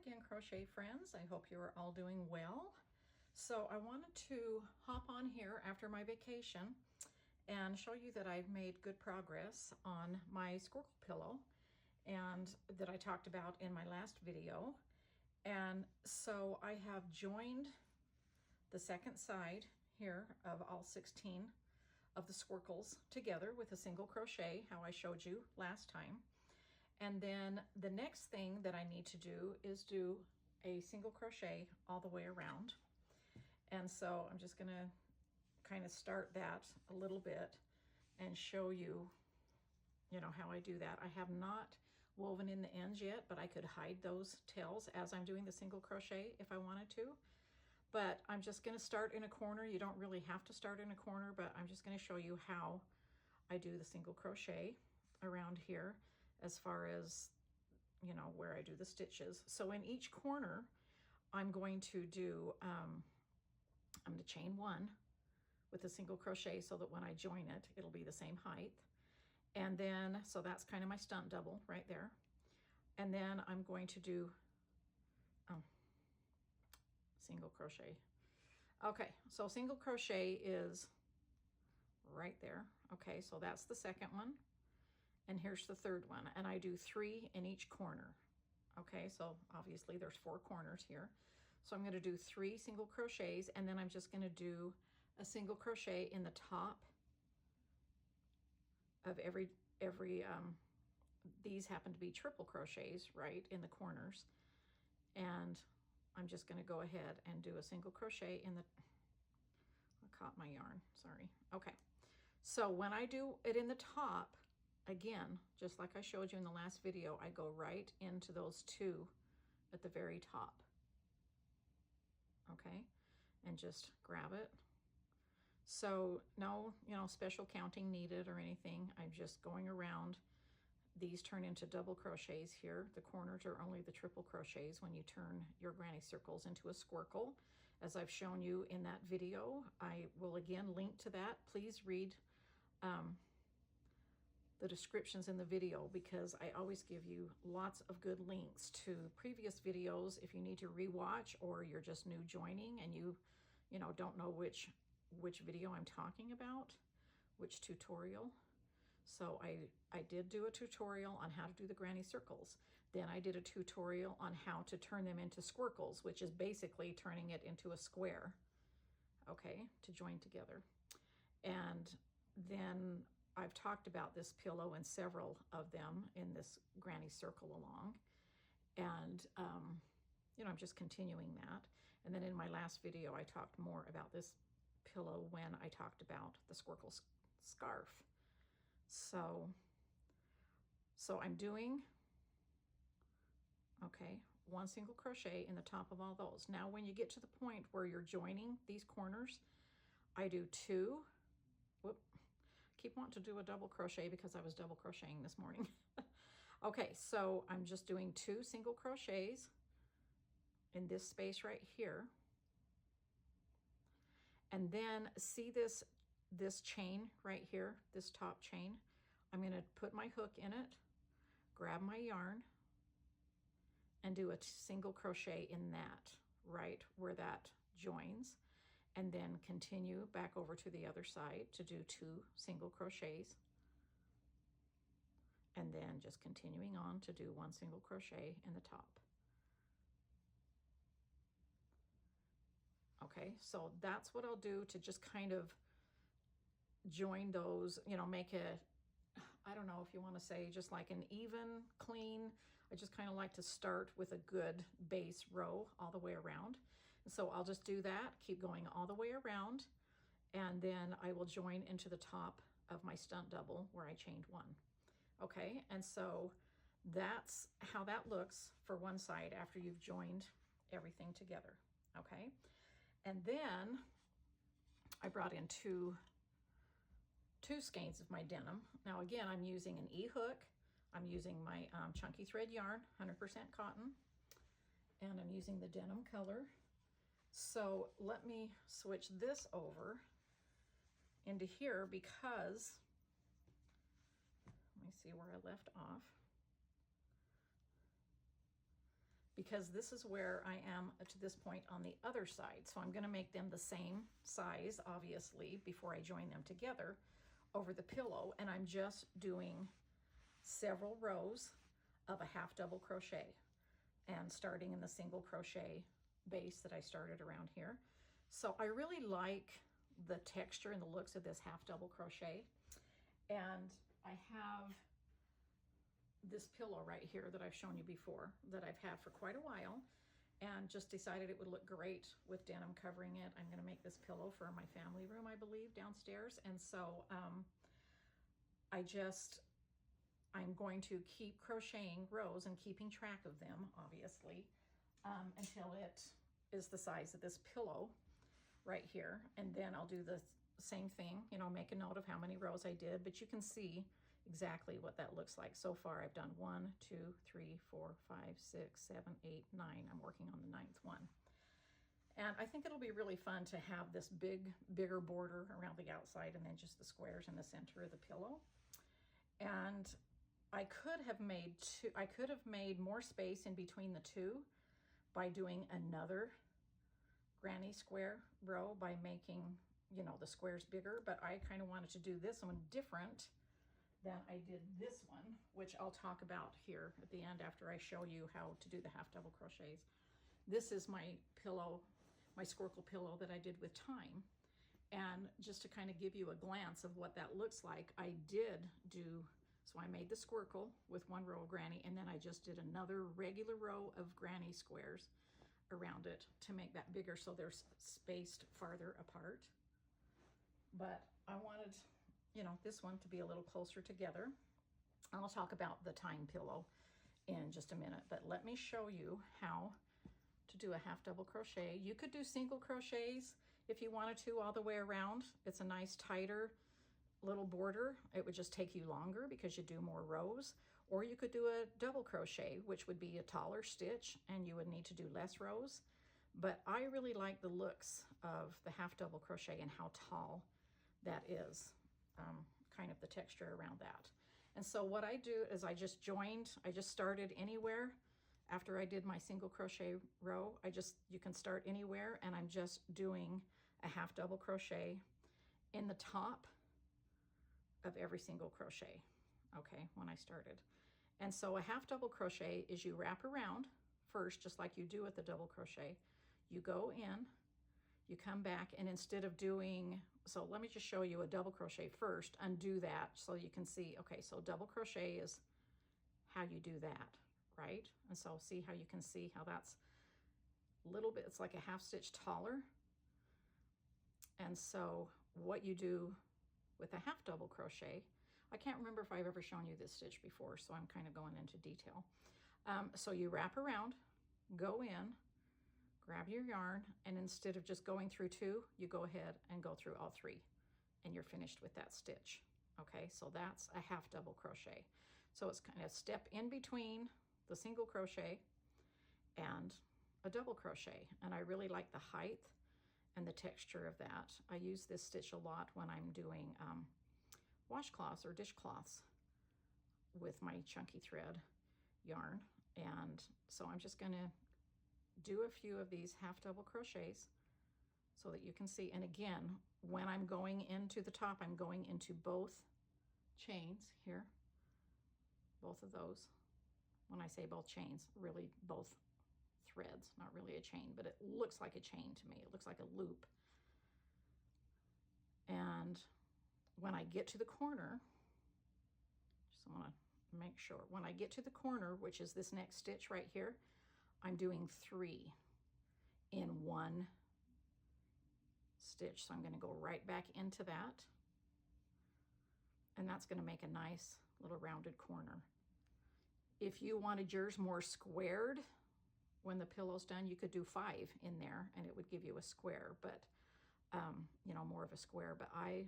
again, crochet friends. I hope you are all doing well. So I wanted to hop on here after my vacation and show you that I've made good progress on my Squircle pillow and that I talked about in my last video. And so I have joined the second side here of all 16 of the Squircles together with a single crochet, how I showed you last time. And then the next thing that I need to do is do a single crochet all the way around. And so I'm just gonna kind of start that a little bit and show you, how I do that. I have not woven in the ends yet, but I could hide those tails as I'm doing the single crochet if I wanted to. But I'm just gonna start in a corner. You don't really have to start in a corner, but I'm just gonna show you how I do the single crochet around here, as far as, where I do the stitches. So in each corner, I'm going to do, I'm going to chain one with a single crochet so that when I join it, it'll be the same height. And then, so that's kind of my stunt double right there. And then I'm going to do single crochet. Okay, so single crochet is right there. Okay, so that's the second one. And here's the third one, and I do 3 in each corner. Okay, so obviously there's 4 corners here. So I'm gonna do 3 single crochets, and then I'm just gonna do a single crochet in the top of every these happen to be triple crochets, right, in the corners. And I'm just gonna go ahead and do a single crochet in the, I caught my yarn, sorry. Okay, so when I do it in the top, again, just like I showed you in the last video, I go right into those 2 at the very top. Okay, and just grab it. So no, special counting needed or anything. I'm just going around. These turn into double crochets here. The corners are only the triple crochets when you turn your granny circles into a squircle, as I've shown you in that video. I will again link to that. Please read the descriptions in the video, because I always give you lots of good links to previous videos if you need to rewatch, or you're just new joining and you don't know which video I'm talking about, which tutorial. So I did do a tutorial on how to do the granny circles. Then I did a tutorial on how to turn them into squircles, which is basically turning it into a square, okay, to join together. And then I've talked about this pillow and several of them in this granny circle along. And, I'm just continuing that. And then in my last video, I talked more about this pillow when I talked about the Squircle scarf. So I'm doing, okay, 1 single crochet in the top of all those. Now, when you get to the point where you're joining these corners, I do 2, keep wanting to do a double crochet because I was double crocheting this morning. Okay, so I'm just doing 2 single crochets in this space right here. And then see this chain right here, this top chain? I'm gonna put my hook in it, grab my yarn, and do a single crochet in that, right where that joins. And then continue back over to the other side to do 2 single crochets. And then just continuing on to do 1 single crochet in the top. Okay, so that's what I'll do to just kind of join those, make it, I don't know if you want to say just like an even, clean. I just kind of like to start with a good base row all the way around. And so I'll just do that, keep going all the way around, and then I will join into the top of my stunt double where I chained 1. Okay, and so that's how that looks for one side after you've joined everything together. Okay, and then I brought in two skeins of my denim. Now again, I'm using an E-hook. I'm using my chunky thread yarn, 100% cotton, and I'm using the denim color. So let me switch this over into here because, let me see where I left off. because this is where I am to this point on the other side. So I'm going to make them the same size, obviously, before I join them together over the pillow. And I'm just doing several rows of a half double crochet and starting in the single crochet base that I started around here. So I really like the texture and the looks of this half double crochet. And I have this pillow right here that I've shown you before that I've had for quite a while, and just decided it would look great with denim covering it. I'm going to make this pillow for my family room, I believe, downstairs. And so I'm going to keep crocheting rows and keeping track of them, obviously, until it is the size of this pillow right here. And then I'll do the same thing, you know, make a note of how many rows I did, but you can see exactly what that looks like. So far I've done 1, 2, 3, 4, 5, 6, 7, 8, 9. I'm working on the 9th one. And I think it'll be really fun to have this bigger border around the outside and then just the squares in the center of the pillow. And I could have made more space in between the two by doing another granny square row by making, you know, the squares bigger, but I kind of wanted to do this one different than I did this one, which I'll talk about here at the end after I show you how to do the half double crochets. This is my pillow, my Squircle pillow that I did with time. And just to kind of give you a glance of what that looks like, I did do, so I made the Squircle with 1 row of granny, and then I just did another regular row of granny squares around it to make that bigger so they're spaced farther apart. But I wanted, you know, this one to be a little closer together. I'll talk about the time pillow in just a minute, but let me show you how to do a half double crochet. You could do single crochets if you wanted to all the way around. It's a nice tighter little border. It would just take you longer because you do more rows. Or you could do a double crochet, which would be a taller stitch and you would need to do less rows. But I really like the looks of the half double crochet and how tall that is, kind of the texture around that. And so what I do is I just started anywhere after I did my single crochet row. You can start anywhere, and I'm just doing a half double crochet in the top of every single crochet, okay, when I started. And so a half double crochet is you wrap around first, just like you do at the double crochet. You go in, you come back, and instead of doing, so let me just show you a double crochet first, undo that so you can see, okay, so double crochet is how you do that, right? And so see how you can see how that's a little bit, it's like a half stitch taller. And so what you do with a half double crochet, I can't remember if I've ever shown you this stitch before, so I'm kind of going into detail. So you wrap around, go in, grab your yarn, and instead of just going through 2, you go ahead and go through all 3, and you're finished with that stitch. Okay, so that's a half double crochet. So it's kind of a step in between the single crochet and a double crochet, and I really like the height and the texture of that. I use this stitch a lot when I'm doing washcloths or dishcloths with my chunky thread yarn. And so I'm just going to do a few of these half double crochets so that you can see. And again, when I'm going into the top, I'm going into both chains here, both of those. When I say both chains, really both threads, not really a chain, but it looks like a chain to me. It looks like a loop. And when I get to the corner, just want to make sure, when I get to the corner, which is this next stitch right here, I'm doing 3 in 1 stitch. So I'm going to go right back into that, and that's going to make a nice little rounded corner. If you wanted yours more squared when the pillow's done, you could do 5 in there and it would give you a square, but you know, more of a square. But I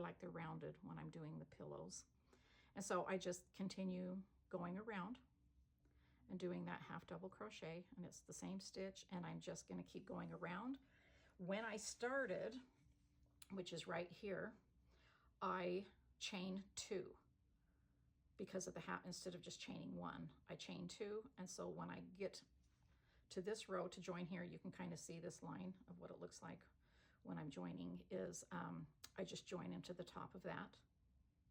like the rounded when I'm doing the pillows. And so I just continue going around and doing that half double crochet, and it's the same stitch, and I'm just going to keep going around. When I started, which is right here, I chained 2 because of the hat. Instead of just chaining 1, I chained 2, and so when I get to this row to join here, you can kind of see this line of what it looks like when I'm joining is I just join into the top of that,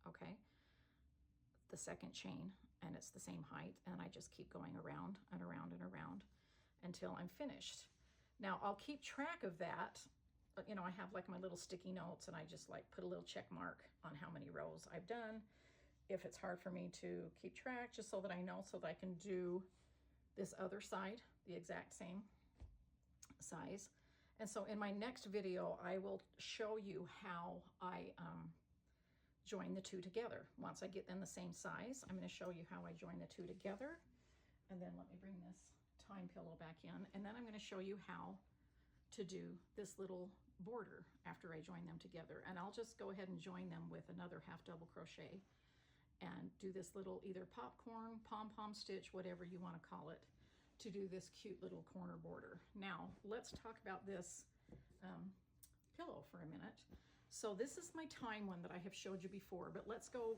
okay, the second chain, and it's the same height, and I just keep going around and around and around until I'm finished. Now I'll keep track of that. You know, I have like my little sticky notes, and I just like put a little check mark on how many rows I've done. If it's hard for me to keep track, just so that I know, so that I can do this other side the exact same size. And so in my next video, I will show you how I join the two together. Once I get them the same size, I'm going to show you how I join the two together. And then let me bring this time pillow back in, and then I'm going to show you how to do this little border after I join them together. And I'll just go ahead and join them with another half double crochet and do this little either popcorn, pom-pom stitch, whatever you want to call it, to do this cute little corner border. Now let's talk about this pillow for a minute. So this is my time one that I have showed you before, but let's go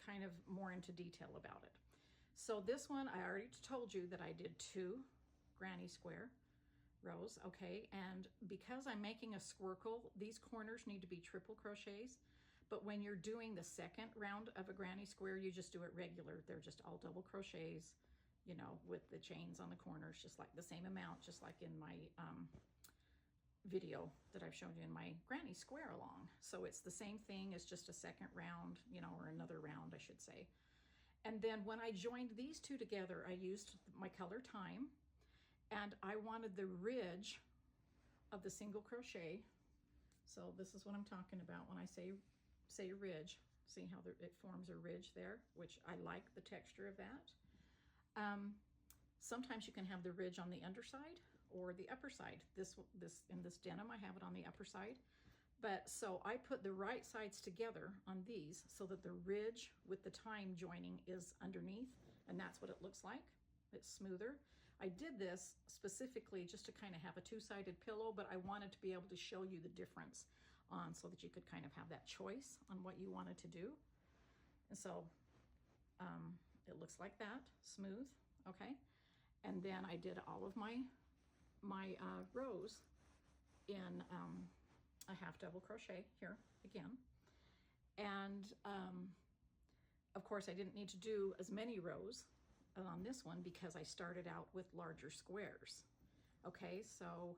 kind of more into detail about it. So this one, I already told you that I did 2 granny square rows, okay? And because I'm making a squircle, these corners need to be triple crochets, but when you're doing the second round of a granny square, you just do it regular. They're just all double crochets, you know, with the chains on the corners, just like the same amount, just like in my video that I've shown you in my granny square along. So it's the same thing, it's just a second round, you know, or another round, I should say. And then when I joined these two together, I used my color Time, and I wanted the ridge of the single crochet. So this is what I'm talking about when I say ridge. See how it forms a ridge there, which I like the texture of that. Sometimes you can have the ridge on the underside or the upper side. In this denim, I have it on the upper side. But so I put the right sides together on these so that the ridge with the time joining is underneath, and that's what it looks like. It's smoother. I did this specifically just to kind of have a two-sided pillow, but I wanted to be able to show you the difference on so that you could kind of have that choice on what you wanted to do. And so it looks like that, smooth, okay? And then I did all of my rows in a half double crochet here again. And of course I didn't need to do as many rows on this one because I started out with larger squares. Okay, so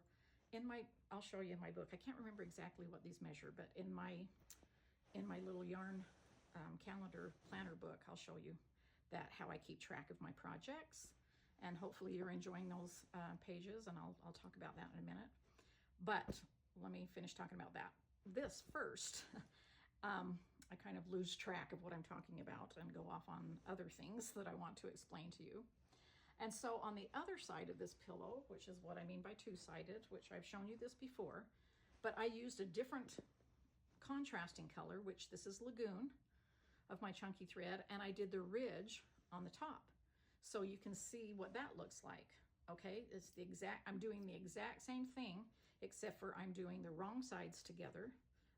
I'll show you in my book. I can't remember exactly what these measure, but in my little yarn calendar planner book, I'll show you that, how I keep track of my projects. And hopefully you're enjoying those pages, and I'll talk about that in a minute. But let me finish talking about that. This first, I kind of lose track of what I'm talking about and go off on other things that I want to explain to you. And so on the other side of this pillow, which is what I mean by two-sided, which I've shown you this before, but I used a different contrasting color, which this is Lagoon of my chunky thread, and I did the ridge on the top. So you can see what that looks like, okay? It's the exact, I'm doing the exact same thing, except for I'm doing the wrong sides together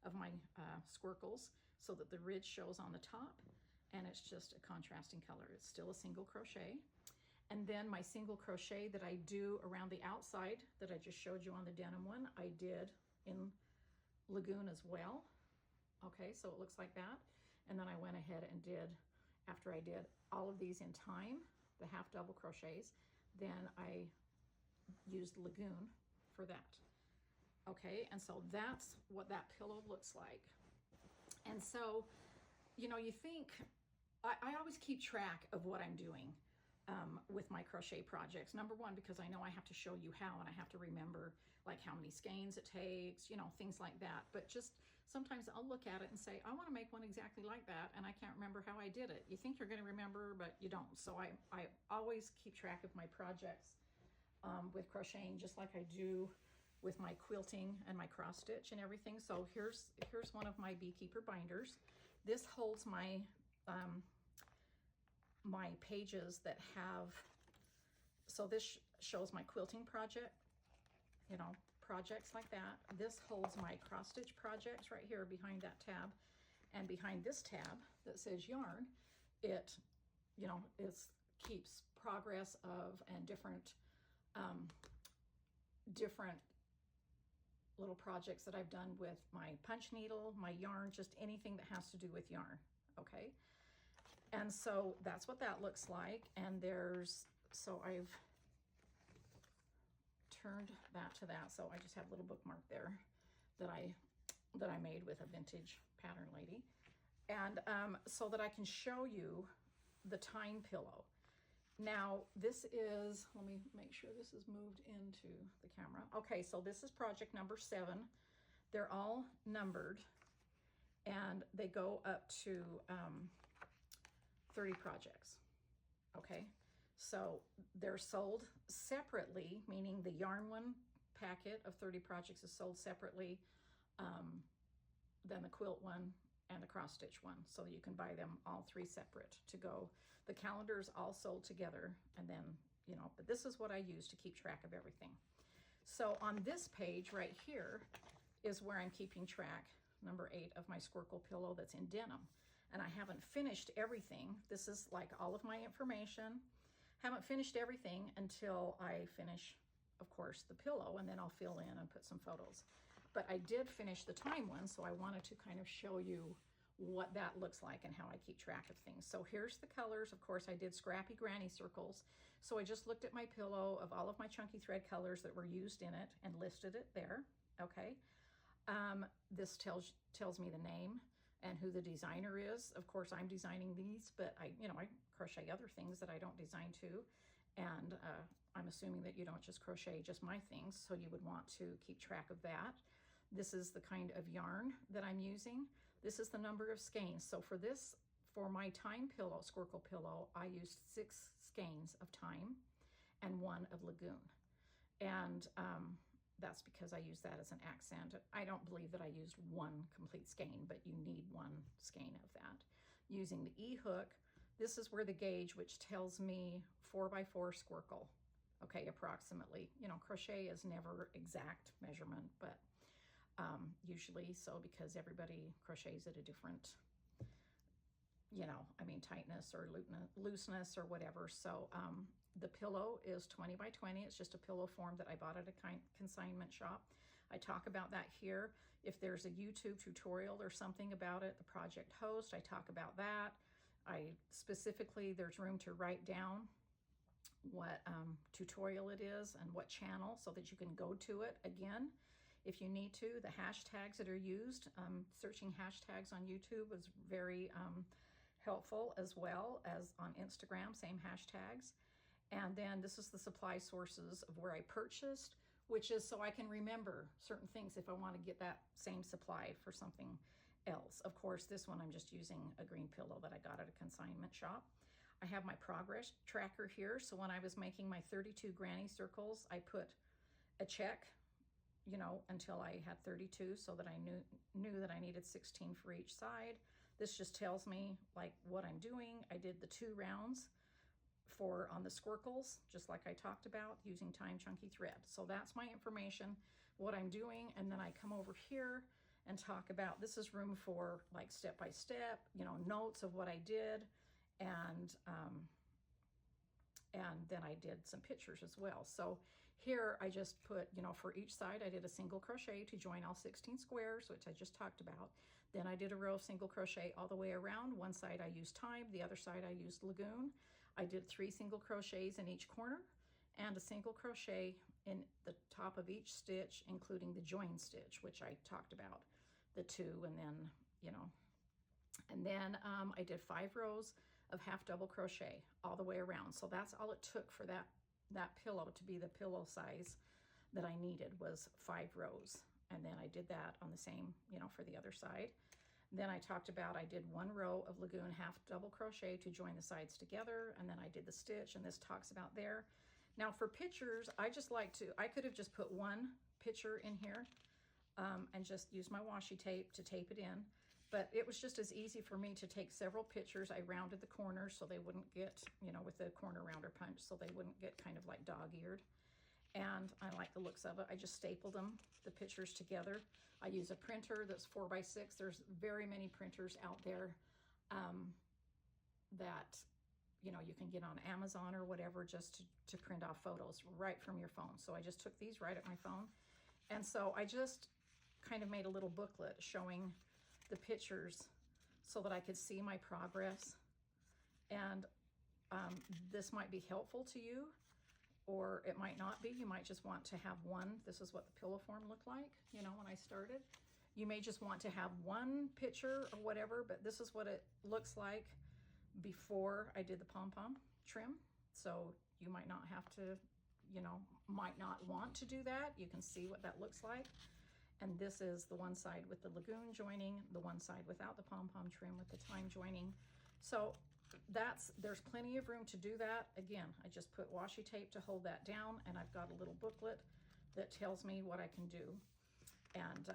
of my squircles so that the ridge shows on the top, and it's just a contrasting color. It's still a single crochet. And then my single crochet that I do around the outside that I just showed you on the denim one, I did in Lagoon as well. Okay, so it looks like that. And then I went ahead and did, after I did all of these in Time, the half double crochets, then I used Lagoon for that. Okay, and so that's what that pillow looks like. And so, you know, you think, I always keep track of what I'm doing with my crochet projects. Number one, because I know I have to show you how, and I have to remember like how many skeins it takes, you know, things like that. But just sometimes I'll look at it and say, I want to make one exactly like that, and I can't remember how I did it. You think you're going to remember, but you don't. So I always keep track of my projects with crocheting, just like I do with my quilting and my cross stitch and everything. So here's one of my beekeeper binders. This holds my my pages that have, so this shows my quilting project, you know, projects like that. This holds my cross stitch projects right here behind that tab, and behind this tab that says yarn, it, you know, keeps progress of and different different little projects that I've done with my punch needle, my yarn, just anything that has to do with yarn, okay? And so that's what that looks like. And so I've turned that to that. So I just have a little bookmark there that I made with a vintage pattern lady. And so that I can show you the time pillow. Now this is, let me make sure this is moved into the camera. Okay, so this is project number 7. They're all numbered and they go up to 30 projects. Okay, so they're sold separately, meaning the yarn one packet of 30 projects is sold separately than the quilt one and the cross stitch one. So you can buy them all 3 separate to go. The calendars all sold together, and then, you know, but this is what I use to keep track of everything. So on this page right here is where I'm keeping track, number 8, of my Squircle pillow that's in denim. And I haven't finished everything. This is like all of my information. Haven't finished everything until I finish, of course, the pillow, and then I'll fill in and put some photos. But I did finish the time one, so I wanted to kind of show you what that looks like and how I keep track of things. So here's the colors. Of course, I did scrappy granny circles. So I just looked at my pillow of all of my chunky thread colors that were used in it and listed it there, okay? This tells me the name and who the designer is. Of course, I'm designing these, but I crochet other things that I don't design too. And I'm assuming that you don't just crochet just my things, so you would want to keep track of that. This is the kind of yarn that I'm using. This is the number of skeins. So for my time pillow, Squircle pillow, I used 6 skeins of time and 1 of lagoon. And that's because I use that as an accent. I don't believe that I used 1 complete skein, but you need 1 skein of that. Using the E-hook, this is where the gauge, which tells me 4x4 Squircle, okay, approximately. You know, crochet is never exact measurement, but usually so, because everybody crochets at a different, you know, I mean, tightness or looseness or whatever. So the pillow is 20 by 20. It's just a pillow form that I bought at a consignment shop. I talk about that here. If there's a YouTube tutorial or something about it, the project host, I talk about that. Specifically, there's room to write down what tutorial it is and what channel, so that you can go to it again if you need to. The hashtags that are used, searching hashtags on YouTube is very helpful, as well as on Instagram, same hashtags. And then this is the supply sources of where I purchased, which is so I can remember certain things if I want to get that same supply for something else. Of course, this one I'm just using a green pillow that I got at a consignment shop. I have my progress tracker here. So when I was making my 32 granny circles, I put a check, you know, until I had 32, so that I knew that I needed 16 for each side. This just tells me like what I'm doing. I did the 2 rounds on the Squircles, just like I talked about, using time chunky thread. So that's my information, what I'm doing. And then I come over here and talk about, this is room for like step by step, you know, notes of what I did. And then I did some pictures as well. So here I just put, you know, for each side I did a single crochet to join all 16 squares, which I just talked about. Then I did a row of single crochet all the way around. One side I used time, the other side I used lagoon. I did 3 single crochets in each corner and a single crochet in the top of each stitch, including the join stitch, which I talked about, the 2, and then, you know, and then I did 5 rows of half double crochet all the way around. So that's all it took for that pillow to be the pillow size that I needed, was 5 rows. And then I did that on the same, you know, for the other side. Then I talked about, I did 1 row of lagoon half double crochet to join the sides together, and then I did the stitch, and this talks about there. Now for pictures, I could have just put 1 picture in here and just use my washi tape to tape it in. But it was just as easy for me to take several pictures. I rounded the corners so they wouldn't get, you know, with the corner rounder punch, so they wouldn't get kind of like dog-eared. And I like the looks of it. I just stapled the pictures together. I use a printer that's 4x6. There's very many printers out there that you know, you can get on Amazon or whatever just to print off photos right from your phone. So I just took these right at my phone. And so I just kind of made a little booklet showing the pictures so that I could see my progress. And this might be helpful to you, or it might not be. You might just want to have one. This is what the pillow form looked like, you know, when I started. You may just want to have one picture or whatever, but this is what it looks like before I did the pom-pom trim. So you might not have to, you know, might not want to do that. You can see what that looks like. And this is the one side with the lagoon joining, the one side without the pom-pom trim with the time joining. So there's plenty of room to do that. Again, I just put washi tape to hold that down, and I've got a little booklet that tells me what I can do. And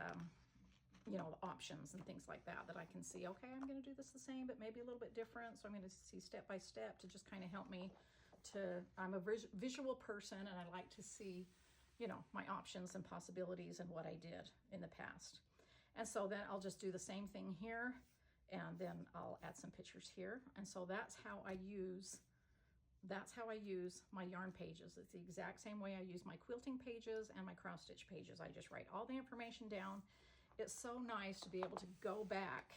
you know, the options and things like that I can see. Okay, I'm going to do this the same, but maybe a little bit different. So I'm going to see step by step to just kind of help me to, I'm a visual person, and I like to see, you know, my options and possibilities and what I did in the past. And so then I'll just do the same thing here, and then I'll add some pictures here. And so that's how I use my yarn pages. It's the exact same way I use my quilting pages and my cross stitch pages. I just write all the information down. It's so nice to be able to go back,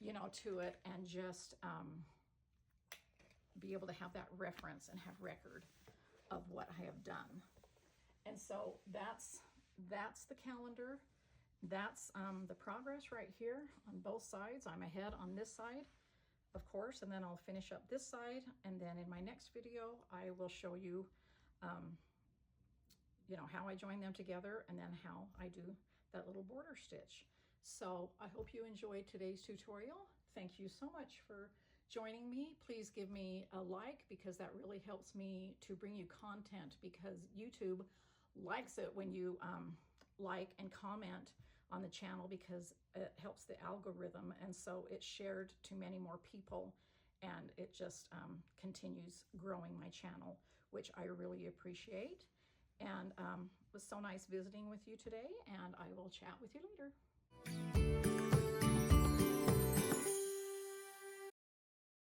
you know, to it and just be able to have that reference and have record of what I have done. And so that's the calendar. That's the progress right here on both sides. I'm ahead on this side, of course, and then I'll finish up this side. And then in my next video, I will show you, you know, how I join them together and then how I do that little border stitch. So I hope you enjoyed today's tutorial. Thank you so much for joining me. Please give me a like, because that really helps me to bring you content, because YouTube likes it when you like and comment on the channel, because it helps the algorithm, and so it's shared to many more people, and it just continues growing my channel, which I really appreciate. And it was so nice visiting with you today, and I will chat with you later.